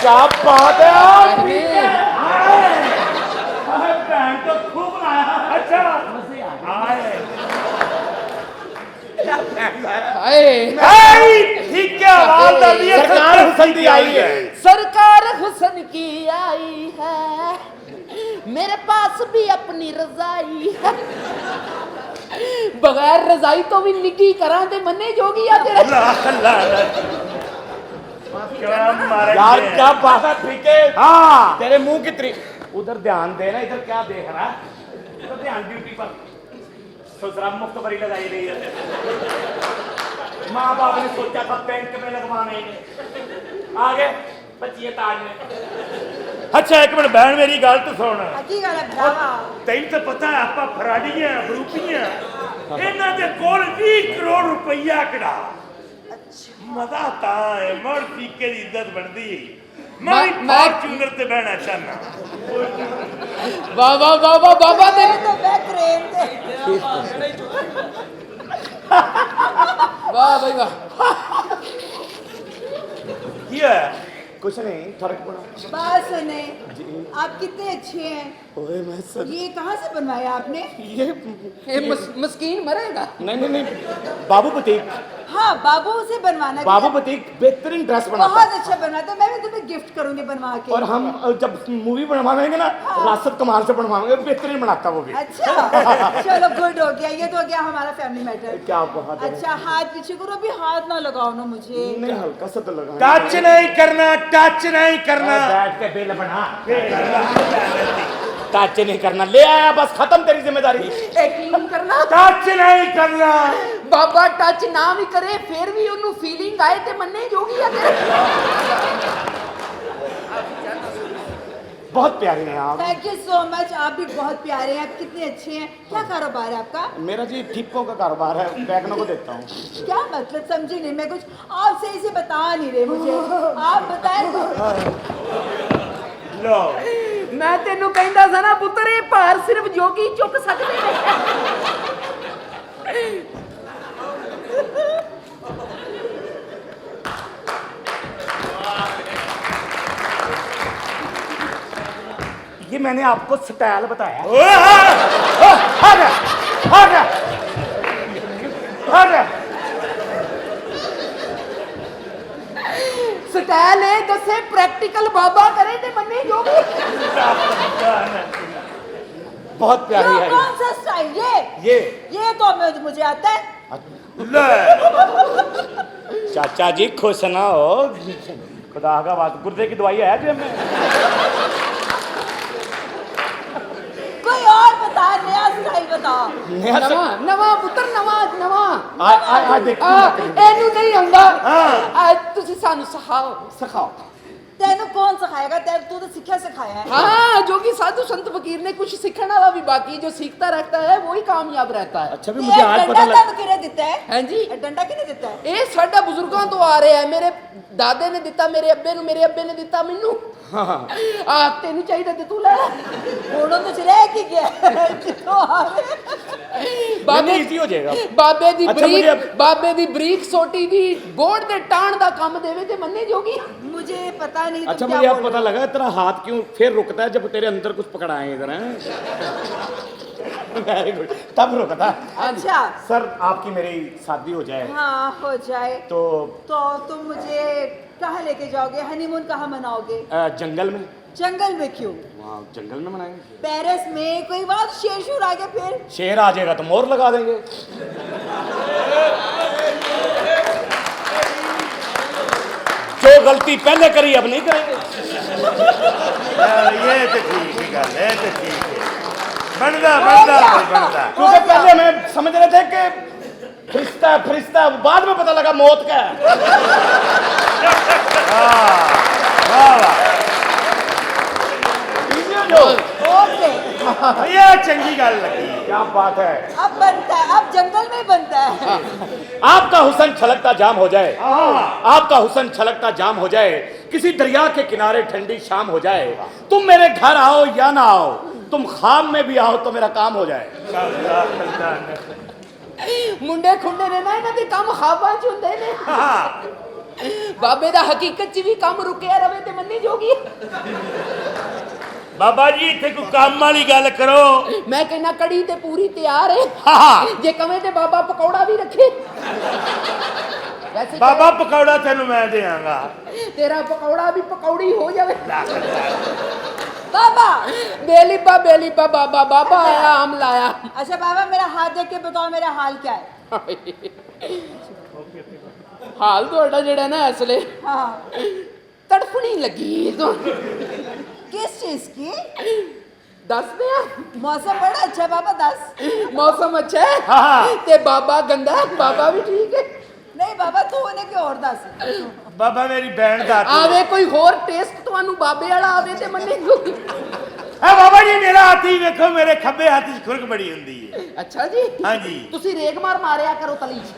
क्या बात है आप? भैन तो खूब लाया। अच्छा आए ठीक है, आवाज डाल दी है। सरकार हुसन की आई है। सरकार हुसन की आई है, मेरे पास भी अपनी रजाई है। बगैर रजाई तो भी निकी करा दे मन्ने जोगी आ तेरे। यार क्या बात है, ठीक है। हाँ तेरे मुंह की उधर ध्यान दे ना, इधर क्या देख रहा है? तो ध्यान ड्यूटी पर ससुरा मुफ्त बरी लगाई गई है। माँ बाप ने सोचा था बैंक में लगवाने, आगे बचिए ताज में। अच्छा एक मिनट बहन मेरी गल तो सुन। तेन तो पता है आप फराडियां बरूपियां इन्हां दे कोल 20 करोड़ रुपया कड़ा। मजा ता है मर सीके दी इज्जत बनदी। मैं फॉर्च्यूनर ते बहना चाहना। वाह वाह वाह वाह बाबा तेरे तो मैं क्रेन दे वाह भाई वाह। ये कुछ नहीं, फर्क पड़ा। बात सुने, आप कितने अच्छे हैं। ओए मैं सर, ये कहाँ से बनवाया आपने? ये मस्कीन मरेगा। नहीं बाबू बुटीक। हाँ बाबू से बनवाना। बाबू बुटीक बेहतरीन ड्रेस बनाता बहुत है। अच्छा बनाता है, मैं भी तुम्हें गिफ्ट करूंगी बनवा के। और हम जब मूवी बनवाएंगे ना, राशिद कमाल से बनवाएंगे, बेहतरीन बनाता वो भी। अच्छा चलो गुड हो गया, ये तो हो गया हमारा फैमिली मैटर। क्या बात है। अच्छा हाथ पीछे करो, अभी हाथ ना लगाओ ना मुझे। नहीं हल्का सा तो लगा। टच नहीं करना, टच नहीं करना। बैठ के बिल बना। टच नहीं करना, ले आया बस, खत्म तेरी जिम्मेदारी। यकीन करना टच नहीं करना। बाबा टच ना भी करे फिर भी ਉਹਨੂੰ फीलिंग आए ते मन्ने जोगी आ तेरे। बहुत प्यारे हैं आप। थैंक यू सो मच, आप भी बहुत प्यारे हैं। आप कितने अच्छे हैं। क्या कारोबार है आपका? मेरा जी ठिप्पों का कारोबार है, बैगनों को देता हूँ। क्या मतलब समझी नहीं मैं कुछ, आप सही से बता नहीं रहे मुझे, आप बताएं। लो मैं तेनू कहंदा सा ना पुੱਤਰ ਇਹ ਭਾਰ ਸਿਰਫ ਜੋਗੀ ਚੁੱਕ ਸਕਦੇ ਨੇ। ये मैंने आपको स्टाइल बताया। ਸਟਾਈਲ ਇਹ ਦੱਸੇ ਪ੍ਰੈਕਟੀਕਲ ਬਾਬਾ ਕਰੇ ਤੇ ਮੰਨੇ ਜੋਗੀ। बहुत प्यारी है। कौन सा स्टाइल? ये तो मुझे आता है। ले चाचा जी खुश ना हो, खुदा का बात, गुर्दे की दवाई है जेब में। कोई और बता, नया स्टाइल बताओ। नया ਨਵਾਂ ਨਵਾਂ ਪੁੱਤਰ ਨਵਾਂ ਨਵਾਂ आ देखो ਇਹਨੂੰ ਨਹੀਂ ਆਉਂਦਾ। ਤੁਸੀਂ ਸਾਨੂੰ ਸਿਖਾਓ। सिखाओ। तेनू कौन सिखाएगा? तू तो सीखा सिखाया है। हाँ जोगी साधु संत फकीर ने कुछ सीखने वाला भी बाकी, जो सीखता रहता है वही कामयाब रहता है। अच्छा भी मुझे आज पता डंडा लगा। किने देता है? हैं जी डंडा किने देता है? ਇਹ ਸਾਡਾ ਬਜ਼ੁਰਗਾਂ ਤੋਂ ਆ ਰਿਹਾ ਹੈ। ਮੇਰੇ ਦਾਦੇ ਨੇ ਦਿੱਤਾ ਮੇਰੇ ਅੱਬੇ ਨੂੰ, ਮੇਰੇ ਅੱਬੇ ਨੇ ਦਿੱਤਾ ਮੈਨੂੰ। ਆ ਤੈਨੂੰ ਚਾਹੀਦਾ ਤੇ ਤੂੰ ਲੈ ਲੈ। घोड़ों तो चले कि गया कितो आवे। बाबे इजी हो जाएगा। ਬਾਬੇ ਦੀ अच्छा, ਬਰੀਕ मुझे ਬਾਬੇ ਦੀ ਬਰੀਕ ਸੋਟੀ ਦੀ ਗੋੜ ਦੇ ਟਾਣ ਦਾ ਕੰਮ ਦੇਵੇ ਤੇ ਮੰਨੇ ਜੋਗੀ। मुझे पता नहीं। अच्छा तुम मुझे क्या अब बोल पता लगा तेरा हाथ क्यों फिर रुकता है जब तेरे अंदर कुछ पकड़ाए इधर हैं। वेरी गुड, तब रुकता है। अच्छा सर आपकी मेरी शादी हो जाए हाँ हो जाए तो तुम मुझे कहाँ लेके जाओगे? हनीमून कहाँ मनाओगे? जंगल में। जंगल में क्यों? वहाँ जंगल में मनाएंगे। पेरिस में कोई बात, शेर शूर आ गया फिर? शेर आ जाएगा तो मोर लगा देंगे। जो गलती पहले करी अब नहीं करेंगे। ये तो ठीक है गल, ये तो ठीक है। बनदा क्योंकि पहले मैं समझ रहे थे कि फरिश्ता फरिश्ता, बाद में पता लगा मौत का है। ओके ये चंगी गल लगी। क्या बात है। अब बनता है, अब जंगल में बनता है। आपका हुस्न छलकता जाम हो जाए, आपका हुस्न छलकता जाम हो जाए, किसी दरिया के किनारे ठंडी शाम हो जाए, तुम मेरे घर आओ या ना आओ, तुम ख्वाब में भी आओ तो मेरा काम हो जाए। ਮੁੰਡੇ ਖੁੰਡੇ ਨੇ ਨਾ ਇਹਨਾਂ ਦੇ ਕੰਮ ਖਾਬਾਂ ਚ ਹੁੰਦੇ ਨੇ। ਬਾਬੇ ਦਾ ਹਕੀਕਤ 'ਚ ਵੀ ਕੰਮ ਰੁਕਿਆ ਰਵੇ ਤੇ ਮੰਨੀ ਜੋਗੀ। ਬਾਬਾ ਜੀ ਇੱਥੇ ਕੋਈ ਕੰਮ ਵਾਲੀ ਗੱਲ ਕਰੋ। ਮੈਂ ਕਹਿੰਦਾ ਕੜੀ ਤੇ ਪੂਰੀ ਤਿਆਰ ਹੈ। ਹਾਂ ਜੇ ਕਵੇਂ ਤੇ ਬਾਬਾ ਪਕੌੜਾ ਵੀ ਰੱਖੇ। ਵੈਸੇ ਬਾਬਾ ਪਕੌੜਾ ਤੈਨੂੰ ਮੈਂ ਦੇਵਾਂਗਾ। ਤੇਰਾ ਪਕੌੜਾ ਵੀ ਪਕੌੜੀ ਹੋ ਜਾਵੇ। बाबा बेलीबा बाबा बाबा आया आम लाया। अच्छा बाबा मेरा हाथ देख के बताओ मेरा हाल क्या है। हाल ਤੁਹਾਡਾ ਜਿਹੜਾ ਨਾ ਅਸਲੇ हाँ ਤੜਫਣੀ ਲੱਗੀ ਤੋਂ किस चीज की। ਦੱਸਦੇ ਆ मौसम बड़ा अच्छा बाबा 10। ਮੌਸਮ ਅੱਛਾ ਹੈ ਹਾਂ। ਤੇ ਬਾਬਾ ਗੰਦਾ ਹੈ, ਬਾਬਾ ਵੀ ਠੀਕ ਹੈ। नहीं बाबा तू उन्हें क्यों और 10। ਬਾਬਾ ਮੇਰੀ ਭੈਣ ਦਾ ਆਵੇ ਕੋਈ ਹੋਰ ਟੇਸਟ ਤੁਹਾਨੂੰ ਬਾਬੇ ਵਾਲਾ ਆਵੇ ਤੇ ਮੰਨੇ ਜੋਗੀ। ਹੈ ਬਾਬਾ ਜੀ ਮੇਰਾ ਹੱਥ ਹੀ ਵੇਖੋ, ਮੇਰੇ ਖੱਬੇ ਹੱਥ 'ਚ ਖੁਰਕ ਬੜੀ ਹੁੰਦੀ ਹੈ। ਅੱਛਾ ਜੀ ਹਾਂਜੀ। ਤੁਸੀਂ ਰੇਗ ਮਾਰਿਆ ਕਰੋ ਤਲੀ 'ਚ।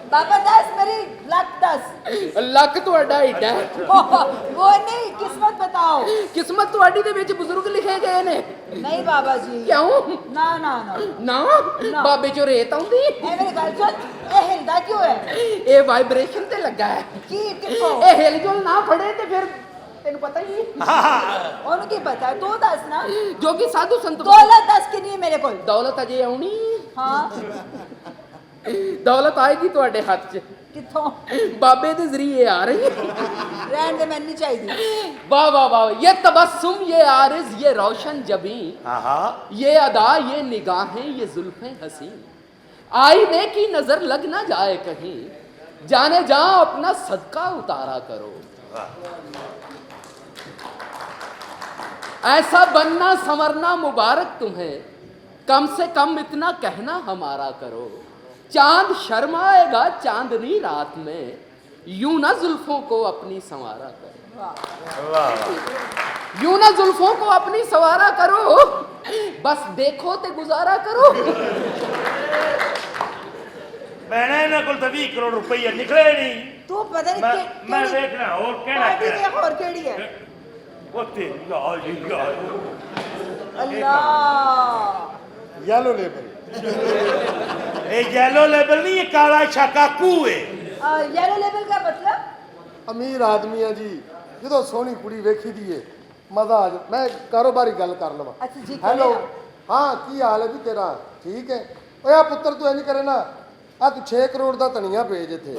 बाबा 10 मेरी लक 10। ਲੱਕ ਤੁਹਾਡਾ ਏਡਾ ਹੈ। वो नहीं किस्मत बताओ। ਕਿਸਮਤ ਤੁਹਾਡੀ ਦੇ ਵਿੱਚ ਬਜ਼ੁਰਗ ਲਿਖੇ ਗਏ ਨੇ। नहीं बाबा जी ਕਿਉਂ ना ना ना ਨਾ ਬਾਬੇ ਚੋਂ ਰੇਤ ਆਉਂਦੀ। ए मेरी गल सुन ए हिलदा क्यों है ਇਹ ਵਾਈਬ੍ਰੇਸ਼ਨ ਤੇ ਲੱਗਾ ਹੈ। की किसको ਇਹ ਹਿਲ ਜੁਲ ਨਾ ਫੜੇ ਤੇ ਫਿਰ ਤੈਨੂੰ ਪਤਾ ਹੀ ਹੈ। ਉਹਨੂੰ ਕੀ ਪਤਾ ਤੂੰ ਦੱਸ ਨਾ। ਜੋ ਕਿ ਸਾਧੂ ਸੰਤ दौलत 10 की नहीं है मेरे को। ਦੌਲਤ ਅਜੇ ਆਉਣੀ। हाँ ਦੌਲਤ ਆਏਗੀ ਤੁਹਾਡੇ ਹੱਥ 'ਚ कित्थों ਬਾਬੇ ਦੇ ਜ਼ਰੀਏ ਆ ਰਹੀ ਹੈ। रहन दे मैंने नहीं चाहिए। वाह वाह वाह ये तबस्सुम ये आरिज ये रोशन जबी ਆਹਾ ये अदा ये निगाहें ये जुल्फें हसी आईने की नजर लग ना जाए कहीं जाने जा अपना सदका उतारा करो। ऐसा बनना संवरना मुबारक तुम्हें कम से कम इतना कहना हमारा करो। चांद शर्माएगा चांदनी रात में यूं ना जुल्फों को अपनी संवारा करो। ਵਾਹ यूं ना जुल्फों को अपनी सवारा करो बस देखो ते गुजारा करो। ਭੈਣਾ ਇਹਨਾਂ ਕੋਲ ਤਾਂ 20 ਕਰੋੜ ਰੁਪਈਆ ਨਿਕਲੇ ਨਹੀਂ। तू पता नहीं ਮੈਂ ਵੇਖਣਾ ਹੋਰ ਕਹਿਣਾ पार्टी की और केड़ी है। ਉਹ ਤੇਰੀ ਲਾਲ ਜੀ ਲਾਲ। अल्लाह येलो लेबल ਇਹ ਯੈਲੋ ਲੈਬਲ ਨਹੀਂ, ਇਹ ਕਾਲਾ ਸ਼ਾਕਾਕੂ ਹੈ। येलो लेवल का मतलब ਅਮੀਰ ਆਦਮੀ ਆ ਜੀ। ਜਦੋਂ ਸੋਹਣੀ ਕੁੜੀ ਵੇਖੀ ਦੀ ਏ ਮਜ਼ਾ ਆ ਜਾ। ਮੈਂ ਕਾਰੋਬਾਰੀ ਗੱਲ ਕਰ ਲਵਾਂ। अच्छा जी ਹੈਲੋ करेगा। ਹਾਂ ਕੀ ਹਾਲ ਹੈ ਵੀ ਤੇਰਾ ਠੀਕ ਹੈ। ਓਏ ਆ ਪੁੱਤਰ ਤੂੰ ਇੰਜ ਕਰੇ ਨਾ ਆ ਤੂੰ 6 ਕਰੋੜ ਦਾ ਧਨੀਆ ਭੇਜ ਇੱਥੇ।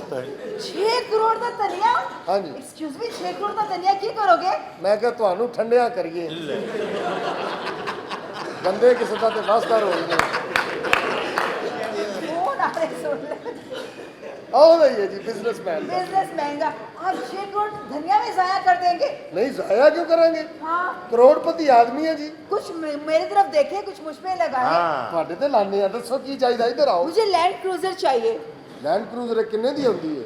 6 करोड़ का धनिया। हाँ जी। एक्सक्यूज मी 6 करोड़ का धनिया की करोगे। ਮੈਂ ਕਿਹਾ ਤੁਹਾਨੂੰ ਠੰਡਿਆ ਕਰੀਏ ਬੰਦੇ ਕਿਸੇ ਦਾ ਤੇ ਵਾਸਦਾਰ ਹੋ ਗਏ। फोन आ रहे सुन ले। ਆਹ ਨਹੀਂ ਹੈ ਜੀ ਬਿਜ਼ਨਸਮੈਨ बिजनेस महंगा आप 6 करोड़ धनिया में जाया कर देंगे। ਨਹੀਂ ਜ਼ਾਇਆ ਕਿਉਂ ਕਰਾਂਗੇ। हाँ ਕਰੋੜਪਤੀ ਆਦਮੀ ਹੈ ਜੀ। कुछ मेरी तरफ देखे कुछ मुझ पे लगाए। ਹਾਂ ਤੁਹਾਡੇ ਤੇ ਲਾਣੇ ਆ ਦੱਸੋ ਕੀ ਚਾਹੀਦਾ ਇੱਧਰ ਆਓ। मुझे लैंड क्रूजर चाहिए। ਲੈਂਡ ਕਰੂਜ਼ਰ ਕਿੰਨੇ ਦੀ ਹੁੰਦੀ ਹੈ।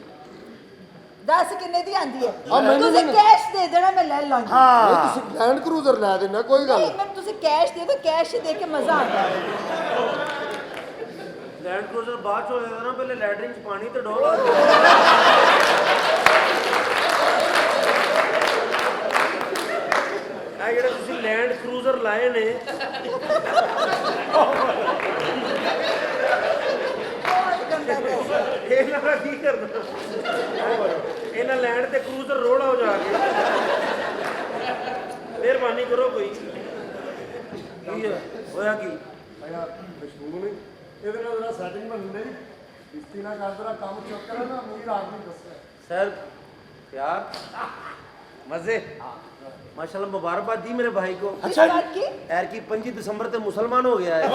10 किन्ने दी आंदी है। हाँ, मैंने तुझे भी- कैश दे देना मैं ले लूंगी। ਹਾਂ ਨਹੀਂ ਤੁਸੀਂ ਲੈਂਡ ਕਰੂਜ਼ਰ ਲੈ ਦੇਣਾ ਕੋਈ ਗੱਲ नहीं मैं तुझे कैश दे दो कैश से दे के मजा आता है। ਲੈਂਡ ਕਰੂਜ਼ਰ ਬਾਅਦ ਚ ਹੋ ਜਾਂਦਾ ਨਾ, ਪਹਿਲੇ ਲੈਟਰਿੰਗ ਚ ਪਾਣੀ ਤੇ ਡੋਲ। ਇਹ ਜਿਹੜੇ ਤੁਸੀਂ ਲੈਂਡ ਕਰੂਜ਼ਰ ਲਾਏ ਨੇ ਇਹਨਾਂ ਦਾ ਕੀ ਕਰਨਾ। ਇਹਨਾਂ ਲੈਂਡ ਤੇ ਕਰੂਜ਼ਰ ਰੋਡ ਹੋ ਜਾ ਕੇ ਮਿਹਰਬਾਨੀ ਕਰੋ ਕੋਈ। ਕੀ ਹੋਇਆ ਕੀ ਆਇਆ ਮਸ਼ਹੂਰ ਨਹੀਂ ਇਹਦੇ ਨਾਲ ਜਰਾ ਸੈਟਿੰਗ ਬਣਨ ਦੇ ਕਿਸ਼ਤੀ ਨਾਲ ਕਰ ਤੇਰਾ ਕੰਮ ਚੁੱਕ ਕਰਾਂ ਨਾ ਅਮੀਰ ਆਦਮੀ ਦੱਸਿਆ सर प्यार मजे माशाल्लाह मुबारकबाद दी मेरे भाई को। किस बात की? यार की 25 दिसंबर ते मुसलमान हो गया है।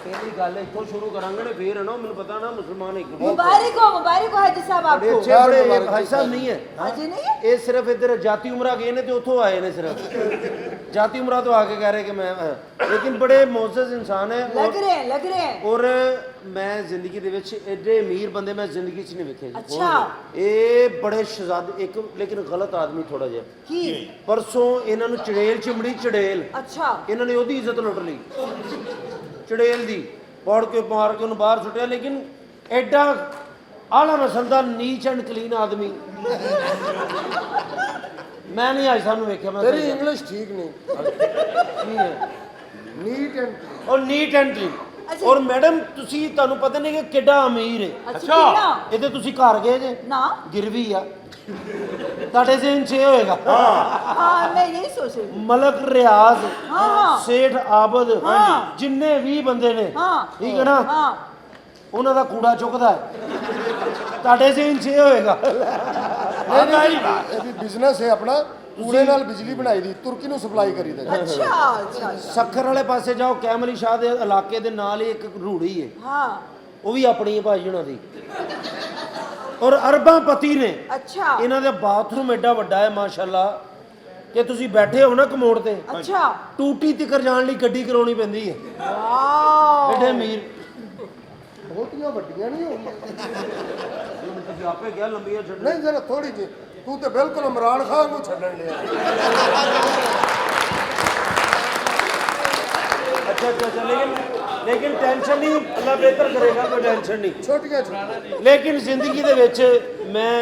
पहली गल इत्थों शुरू करांगे ने फिर है ना मैंने पता ना मुसलमान एक मुबारक हो हाजी साहब बड़े आपको। अच्छे बड़े मुबारक भाई साहब नहीं है। हाजी नहीं है। ये सिर्फ इधर जाती उमरा गए ने ते उथों आए ने सिर्फ जाती उमरा तो आके कह रहे कि मैं लेकिन बड़े मोअज़्ज़ज़ इंसान है लग रहे हैं और मैं जिंदगी ਦੇ ਵਿੱਚ ਐਡੇ ਅਮੀਰ ਬੰਦੇ ਮੈਂ ਜ਼ਿੰਦਗੀ 'ਚ ਨਹੀਂ ਵੇਖੇ ਜੀ। अच्छा ਇਹ ਬੜੇ ਸ਼ਹਜ਼ਾਦੇ ਇੱਕ ਲੇਕਿਨ ਗਲਤ ਆਦਮੀ ਥੋੜਾ ਜਿਹਾ की ਪਰਸੋਂ ਇਹਨਾਂ ਨੂੰ ਚੜੇਲ ਚਿਮੜੀ ਚੜੇਲ अच्छा ਇਹਨਾਂ ਨੇ ਉਹਦੀ ਇੱਜ਼ਤ ਲੁੱਟ ਲਈ ਚੜੇਲ ਦੀ ਪੌੜ ਕੇ ਮਾਰ ਕੇ ਉਹਨੂੰ ਬਾਹਰ ਸੁੱਟਿਆ ਲੇਕਿਨ ਐਡਾ ਆਲਾ ਨਸਲ ਦਾ ਨੀਚ ਐਂਡ ਕਲੀਨ ਆਦਮੀ ਮੈਂ ਨਹੀਂ ਅੱਜ ਸਾਨੂੰ ਵੇਖਿਆ। ਮੈਂ ਤੇਰੀ ਇੰਗਲਿਸ਼ ਠੀਕ ਨਹੀਂ ਕੀ ਹੈ ਨੀਟ ਐਂਡ ਉਹ ਨੀਟ ਐਂਡ ਕਲੀਨ ਅੱਛਾ। ਔਰ ਮੈਡਮ ਤੁਸੀਂ ਤੁਹਾਨੂੰ ਪਤਾ ਨਹੀਂ ਕਿ ਕਿੱਡਾ ਅਮੀਰ ਹੈ। अच्छा अच्छा। कितना? ਇਹਦੇ ਤੁਸੀਂ ਘਰ ਗਏ ਜੇ ना ਗਿਰਵੀ ਆ ਤੁਹਾਡੇ ਜ਼ਿਹਨ 'ਚ ਇਹ ਹੋਏਗਾ हाँ मैं यही सोच रही थी। ਮਲਕ ਰਿਆਜ਼ हाँ हाँ ਸੇਠ ਆਬਦ ਹਾਂ। ਜਿੰਨੇ ਵੀ ਬੰਦੇ ਨੇ हाँ ਠੀਕ ਹੈ ਨਾ हाँ ਉਹਨਾਂ ਦਾ ਕੂੜਾ ਚੁੱਕਦਾ ਹੈ ਤੁਹਾਡੇ ਜ਼ਿਹਨ 'ਚ ਇਹ ਹੋਏਗਾ ਇਹ ਵੀ ਬਿਜ਼ਨਸ ਹੈ ਆਪਣਾ ਕੂੜੇ ਨਾਲ ਬਿਜਲੀ ਬਣਾਈ ਦੀ ਤੁਰਕੀ ਨੂੰ ਸਪਲਾਈ ਕਰੀਦਾ ਜੀ। अच्छा अच्छा अच्छा ਸੱਖਰ ਵਾਲੇ ਪਾਸੇ ਜਾਓ ਕੈਮਲੀ ਸ਼ਾਹ ਦੇ ਇਲਾਕੇ ਦੇ ਨਾਲ ਹੀ ਇੱਕ ਰੂੜੀ ਹੈ हाँ ਉਹ ਵੀ ਆਪਣੀ ਹੈ ਭਾਜੀ ਉਹਨਾਂ ਦੀ ਔਰ ਅਰਬਾਂ ਪਤੀ ਨੇ अच्छा ਇਹਨਾਂ ਦਾ ਬਾਥਰੂਮ ਐਡਾ ਵੱਡਾ ਹੈ ਮਾਸ਼ਾਅੱਲਾ ਕਿ ਤੁਸੀਂ ਬੈਠੇ ਹੋ ਨਾ ਕਮੋਡ ਤੇ अच्छा ਟੂਟੀ ਤਿਕਰ ਜਾਣ ਲਈ ਗੱਡੀ ਕਰਾਉਣੀ ਪੈਂਦੀ ਹੈ वाओ ਐਡੇ ਅਮੀਰ ਬਹੁਤੀਆਂ ਵੱਡੀਆਂ ਨਹੀਂ ਹੋਣੀਆਂ ਤੁਸੀਂ ਆਪੇ ਕਿਹਾ ਲੰਬੀਆਂ ਛੱਡ ਨਹੀਂ ਜਰਾ ਥੋੜੀ ਜਿਹੀ ਤੂੰ ਤੇ ਬਿਲਕੁਲ ਇਮਰਾਨ ਖਾਨ ਨੂੰ ਛੱਡਣ ਲਿਆ अच्छा अच्छा लेकिन टेंशन नहीं अल्लाह बेहतर करेगा कोई टेंशन नहीं ਛੋਟੀਆਂ ਛੋਟੀਆਂ ਲੇਕਿਨ ਜ਼ਿੰਦਗੀ ਦੇ ਵਿੱਚ ਮੈਂ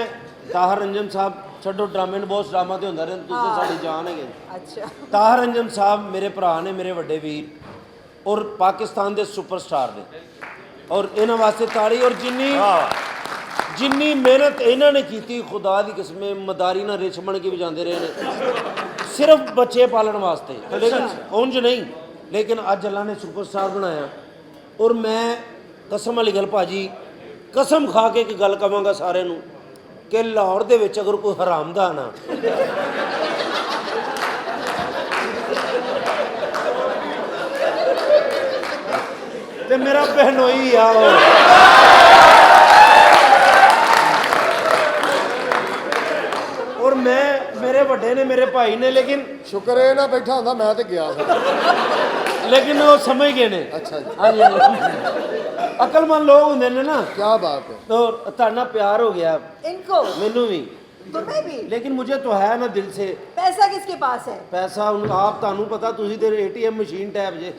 ਤਾਹਰ ਰੰਜਨ ਸਾਹਿਬ ਛੱਡੋ ਡਰਾਮੇ ਨੂੰ ਬਹੁਤ ਡਰਾਮਾ ਤੇ ਹੁੰਦਾ ਰਹਿੰਦਾ ਤੁਸੀਂ ਸਾਡੀ ਜਾਨ ਹੈਗੇ अच्छा ਤਾਹਰ ਰੰਜਨ ਸਾਹਿਬ ਮੇਰੇ ਭਰਾ ਨੇ ਮੇਰੇ ਵੱਡੇ ਵੀਰ ਔਰ ਪਾਕਿਸਤਾਨ ਦੇ ਸੁਪਰਸਟਾਰ ਨੇ ਔਰ ਇਹਨਾਂ ਵਾਸਤੇ ਤਾੜੀ ਔਰ ਜਿੰਨੀ ਮਿਹਨਤ ਇਹਨਾਂ ਨੇ ਕੀਤੀ ਖੁਦਾ ਦੀ ਕਸਮੇ ਮਦਾਰੀ ਨਾਲ ਰਿਛ ਬਣ ਕੇ ਵੀ ਜਾਂਦੇ ਰਹੇ ਨੇ ਸਿਰਫ ਬੱਚੇ ਪਾਲਣ ਵਾਸਤੇ ਲੇਕਿਨ ਉਂਝ ਨਹੀਂ ਲੇਕਿਨ ਅੱਜ ਅੱਲਾ ਨੇ ਸੁਪਰਸਟਾਰ ਬਣਾਇਆ ਔਰ ਮੈਂ ਕਸਮ ਵਾਲੀ ਗੱਲ ਭਾਜੀ ਕਸਮ ਖਾ ਕੇ ਇੱਕ ਗੱਲ ਕਵਾਂਗਾ ਸਾਰਿਆਂ ਨੂੰ ਕਿ ਲਾਹੌਰ ਦੇ ਵਿੱਚ ਅਗਰ ਕੋਈ ਹਰਾਮਦਾ ਨਾ ਤੇ ਮੇਰਾ ਬਹਿਨੋਈ ਆ ਔਰ ਮੈਂ ਮੇਰੇ ਵੱਡੇ ਨੇ ਮੇਰੇ ਭਾਈ ਨੇ ਲੇਕਿਨ ਸ਼ੁਕਰ ਹੈ ਨਾ ਬੈਠਾ ਹੁੰਦਾ ਮੈਂ ਤੇ ਗਿਆ ਸੀ ਲੇਕਿਨ ਉਹ ਸਮਝ ਗਏ ਨੇ ਅੱਛਾ ਜੀ ਹਾਂਜੀ ਅਕਲਮੰਦ ਲੋਕ ਹੁੰਦੇ ਨੇ ਨਾ ਕੀ ਬਾਤ ਹੈ तो ਤੁਹਾਡਾ ਪਿਆਰ ਹੋ ਗਿਆ इनको ਮੈਨੂੰ ਵੀ तुम्हें भी लेकिन मुझे तो है ना दिल से पैसा किसके पास है ਪੈਸਾ ਹੁਣ ਆਪ ਤੁਹਾਨੂੰ ਪਤਾ ਤੁਸੀਂ ਤੇ ATM ਮਸ਼ੀਨ ਟੈਪ ਜੇ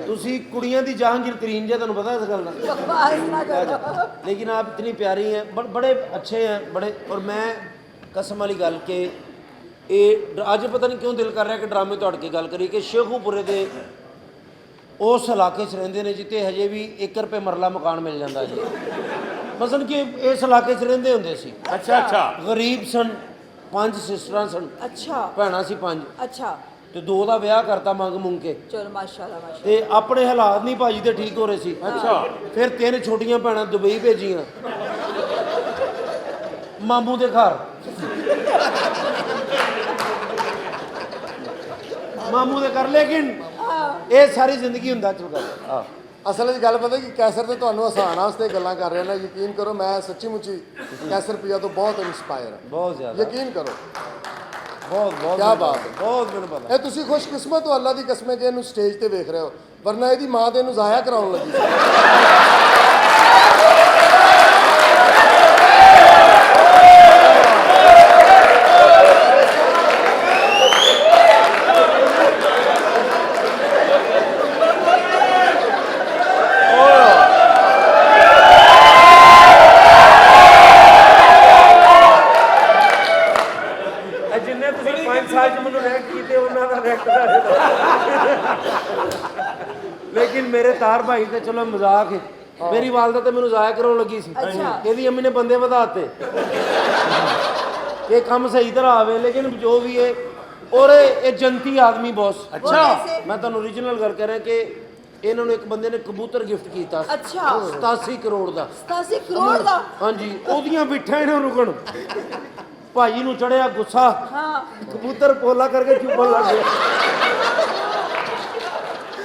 ਤੁਸੀਂ ਕੁੜੀਆਂ ਦੀ ਜਹਾਂਗੀਰ ਤਰੀਨ ਜੇ ਤੁਹਾਨੂੰ ਪਤਾ ਇਸ ਗੱਲ ਦਾ बकवास ना करो लेकिन आप इतनी प्यारी हैं बड़े अच्छे हैं बड़े और मैं कसम वाली गल कि ਇਹ ਅੱਜ ਪਤਾ ਨਹੀਂ ਕਿਉਂ ਦਿਲ ਕਰ ਰਿਹਾ ਕਿ ਡਰਾਮੇ ਤੋਂ ਹਟ ਕੇ ਗੱਲ ਕਰੀਏ ਕਿ ਸ਼ੇਖੂਪੁਰੇ ਦੇ ਉਸ ਇਲਾਕੇ 'ਚ ਰਹਿੰਦੇ ਨੇ ਜਿੱਥੇ ਹਜੇ ਵੀ 1 ਰੁਪਏ ਮਰਲਾ ਮਕਾਨ ਮਿਲ ਜਾਂਦਾ ਜੀ ਮਸਲਨ ਕਿ ਇਸ ਇਲਾਕੇ 'ਚ ਰਹਿੰਦੇ ਹੁੰਦੇ ਸੀ अच्छा अच्छा ਗਰੀਬ ਸਨ 5 ਸਿਸਟਰਾਂ ਸਨ अच्छा ਭੈਣਾਂ ਸੀ 5 अच्छा ਤੇ 2 ਦਾ ਵਿਆਹ ਕਰਤਾ ਮੰਗ ਮੁੰਗ ਕੇ चलो माशाल्लाह माशाल्लाह ਤੇ ਆਪਣੇ ਹਾਲਾਤ ਨਹੀਂ ਭਾਜੀ ਦੇ ਠੀਕ ਹੋ ਰਹੇ ਸੀ अच्छा ਫਿਰ 3 ਛੋਟੀਆਂ ਭੈਣਾਂ ਦੁਬਈ ਭੇਜੀਆਂ ਮਾਮੂ ਦੇ ਘਰ ਮਾਮੂ ਦੇ ਘਰ ਲੇਕਿਨ ਇਹ ਸਾਰੀ ਜ਼ਿੰਦਗੀ ਹੁੰਦਾ ਚੁੱਕਾ ਹਾਂ ਅਸਲ ਵਿੱਚ ਗੱਲ ਪਤਾ ਕਿ ਕੈਸਰ ਤੇ ਤੁਹਾਨੂੰ ਹਸਾਉਣ ਵਾਸਤੇ ਗੱਲਾਂ ਕਰ ਰਿਹਾ ਨਾ ਯਕੀਨ ਕਰੋ ਮੈਂ ਸੱਚੀ ਮੁੱਚੀ ਕੈਸਰ ਪਿਆ ਤੋਂ ਬਹੁਤ ਇਨਸਪਾਇਰ ਹਾਂ ਬਹੁਤ ਜ਼ਿਆਦਾ ਯਕੀਨ ਕਰੋ ਬਹੁਤ ਬਹੁਤ ਕਿਆ ਬਾਤ ਹੈ। ਬਹੁਤ ਮੈਨੂੰ ਪਤਾ ਇਹ ਤੁਸੀਂ ਖੁਸ਼ਕਿਸਮਤ ਹੋ ਅੱਲਾ ਦੀ ਕਸਮ ਹੈ ਕਿ ਇਹਨੂੰ ਸਟੇਜ ਤੇ ਵੇਖ ਰਹੇ ਹੋ ਵਰਨਾ ਇਹਦੀ ਮਾਂ ਤੇ ਇਹਨੂੰ ਜ਼ਾਇਆ ਕਰਾਉਣ ਲੱਗੀ ਸੀ ਜਿੰਨੇ ਤੁਸੀਂ 5 ਸਾਲ ਚ ਮੈਨੂੰ ਰੈਂਕ ਕੀਤੇ ਉਹਨਾਂ ਦਾ ਰੈਂਕ ਲੇਕਿਨ ਮੇਰੇ ਤਾਰ ਭਾਈ ਤੇ ਚਲੋ ਮਜ਼ਾਕ ਹੈ ਮੇਰੀ ਵਾਲਦਾ ਤੇ ਮੈਨੂੰ ਜ਼ਾਇਆ ਕਰਾਉਣ ਲੱਗੀ ਸੀ ਅੱਛਾ। ਇਹਦੀ ਅੰਮੀ ਨੇ ਬੰਦੇ ਵਧਾਤੇ ਇਹ ਕੰਮ ਸਹੀ ਤਰ੍ਹਾਂ ਆਵੇ ਲੇਕਿਨ ਜੋ ਵੀ ਹੈ ਔਰ ਇਹ ਜੰਤੀ ਆਦਮੀ ਬੌਸ वो कैसे ਮੈਂ ਤੁਹਾਨੂੰ ਓਰੀਜਨਲ ਗੱਲ ਕਰ ਰਿਹਾ ਕਿ ਇਹਨਾਂ ਨੂੰ ਇੱਕ ਬੰਦੇ ਨੇ ਕਬੂਤਰ ਗਿਫਟ ਕੀਤਾ अच्छा 87 ਕਰੋੜ ਦਾ 87 करोड़ का ਹਾਂਜੀ ਉਹਦੀਆਂ ਬਿੱਠਾਂ ਇਹਨਾਂ ਰੁਕਣ ਭਾਜੀ ਨੂੰ ਚੜਿਆ ਗੁੱਸਾ हाँ ਕਬੂਤਰ ਪੋਲਾ ਕਰਕੇ ਚੁੱਪਣ ਲੱਗ ਗਿਆ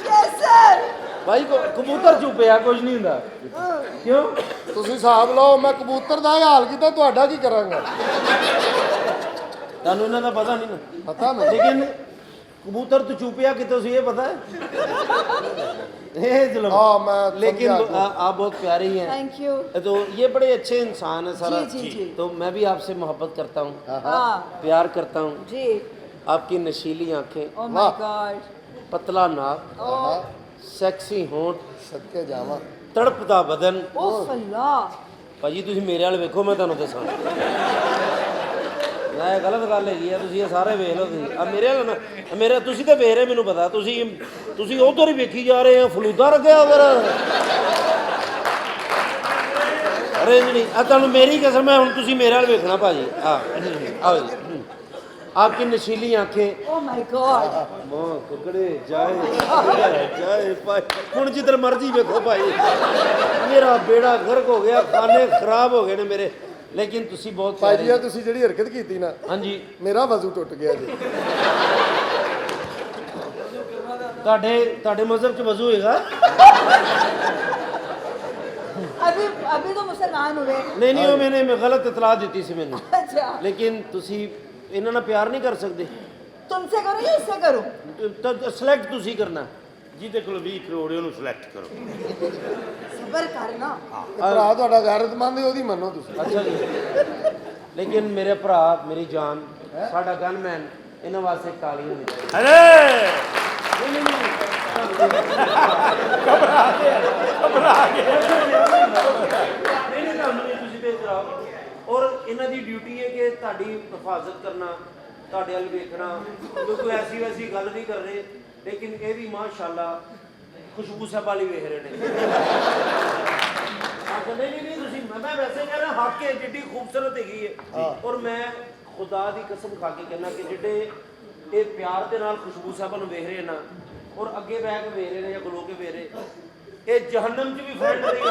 कैसर ਭਾਈ ਕਬੂਤਰ ਚੁੱਪਿਆ ਕੁਝ ਨਹੀਂ ਹੁੰਦਾ ਕਿਉਂ ਤੁਸੀਂ ਹਿਸਾਬ ਲਓ ਮੈਂ ਕਬੂਤਰ ਦਾ ਇਹ ਹਾਲ ਕੀਤਾ ਤੁਹਾਡਾ ਕੀ ਕਰਾਂਗਾ ਤੁਹਾਨੂੰ ਇਹਨਾਂ ਦਾ ਪਤਾ ਨਹੀਂ ਨਾ ਪਤਾ ਮੈਨੂੰ लेकिन कबूतर तो चुपिया कि तो ये पता है चलो हाँ, मैं लेकिन समझा आप बहुत प्यारी हैं थैंक यू तो ये बड़े अच्छे इंसान है सारा जी, जी। तो मैं भी आपसे मोहब्बत करता हूँ हाँ प्यार करता हूँ जी आपकी नशीली आंखें ओ माय गॉड पतला नाक सेक्सी होंठ ਸਦਕੇ ਜਾਵਾਂ तड़पता बदन ओफ अल्लाह ਭਾਜੀ ਤੁਸੀਂ ਮੇਰੇ ਵਾਲ ਵੇਖੋ ਮੈਂ ਤੁਹਾਨੂੰ ਦੱਸਾਂ ਨਾ ਇਹ ਗਲਤ ਗੱਲ ਹੈਗੀ ਆ। ਤੁਸੀਂ ਇਹ ਸਾਰੇ ਵੇਖ ਲਓ। ਤੁਸੀਂ ਆ ਮੇਰੇ ਨਾਲ ਮੇਰੇ ਤੁਸੀਂ ਤੇ ਵੇਖ ਰਹੇ, ਮੈਨੂੰ ਪਤਾ ਤੁਸੀਂ ਉਧਰ ਹੀ ਵੇਖੀ ਜਾ ਰਹੇ ਆ। ਫਲੂਦਾ ਰੱਖਿਆ ਉਧਰ ਰੇਂਜ ਨਹੀਂ ਆ। ਤੁਹਾਨੂੰ ਮੇਰੀ ਕਸਮ ਹੈ, ਹੁਣ ਤੁਸੀਂ ਮੇਰੇ ਨਾਲ ਵੇਖਣਾ ਭਾਜੀ। ਆਓ ਜੀ। आपकी नशीली आंखें ओह माय गॉड मां कुकड़े जाए भाई हुण जिधर मर्जी वेखो भाई मेरा बेड़ा गर्क हो गया, खाने खराब हो गए ने मेरे। लेकिन तुसी बहुत ਭਾਈ ਜੀ ਆ ਤੁਸੀਂ ਜਿਹੜੀ ਹਰਕਤ ਕੀਤੀ ਨਾ, हाँ जी ਮੇਰਾ ਵਜ਼ੂ ਟੁੱਟ ਗਿਆ ਜੀ। ਤੁਹਾਡੇ ਮਜ਼ਹਬ ਚ ਵਜ਼ੂ ਹੈਗਾ? अभी तो मुसलमान हुए। नहीं वो मैंने गलत इतला दी सी मैंने। अच्छा लेकिन तुसी इन्हां नाल प्यार नहीं कर सकते? तुमसे करूं या इससे करूं? सिलेक्ट तुसी करना। ਜਿਹਦੇ ਕੋਲ 20 ਕਰੋੜ ਉਹਨੂੰ ਸਿਲੈਕਟ ਕਰੋ। सबर करना। ਭਰਾ ਤੁਹਾਡਾ ਗੈਰਤਮੰਦ ਹੈ, ਉਹਦੀ ਮੰਨੋ ਤੁਸੀਂ। अच्छा जी लेकिन मेरे भरा मेरी जान साडा गनमैन इन्हां वास्ते ताली होनी चाहिए। ਅਰੇ नहीं ਤੁਹਾਨੂੰ ਨਹੀਂ ਤੁਸੀਂ ਭੇਜ ਰਹਾ। ਔਰ ਇਹਨਾਂ ਦੀ ਡਿਊਟੀ ਹੈ ਕਿ ਤੁਹਾਡੀ ਹਿਫਾਜ਼ਤ ਕਰਨਾ, ਤੁਹਾਡੇ ਵੱਲ ਵੇਖਣਾ। ਕੋਈ ਐਸੀ ਵੈਸੀ ਗੱਲ ਨਹੀਂ ਕਰ ਰਹੇ, ਲੇਕਿਨ ਇਹ ਵੀ ਮਾਸ਼ਾਅੱਲਾ ਖੁਸ਼ਬੂ ਸਾਹਿਬ ਵਾਲੀ ਵੇਖ ਰਹੇ ਨੇ। ਨਹੀਂ ਤੁਸੀਂ ਮੈਂ ਵੈਸੇ ਕਹਿ ਰਿਹਾ ਹੱਕ ਹੈ, ਜਿੱਡੀ ਖੂਬਸੂਰਤ ਹੈਗੀ ਹੈ। ਔਰ ਮੈਂ ਖੁਦਾ ਦੀ ਕਸਮ ਖਾ ਕੇ ਕਹਿਣਾ ਕਿ ਜਿਹੜੇ ਇਹ ਪਿਆਰ ਦੇ ਨਾਲ ਖੁਸ਼ਬੂ ਸਾਹਿਬ ਨੂੰ ਵੇਖ ਰਹੇ ਨਾ, ਔਰ ਅੱਗੇ ਬਹਿ ਕੇ ਵੇਖ ਰਹੇ ਨੇ ਜਾਂ ਖਲੋ ਕੇ ਵੇਖ ਰਹੇ, ਇਹ ਜਹੰਨਮ 'ਚ ਵੀ ਫਰੈਂਡ ਨਹੀਂ।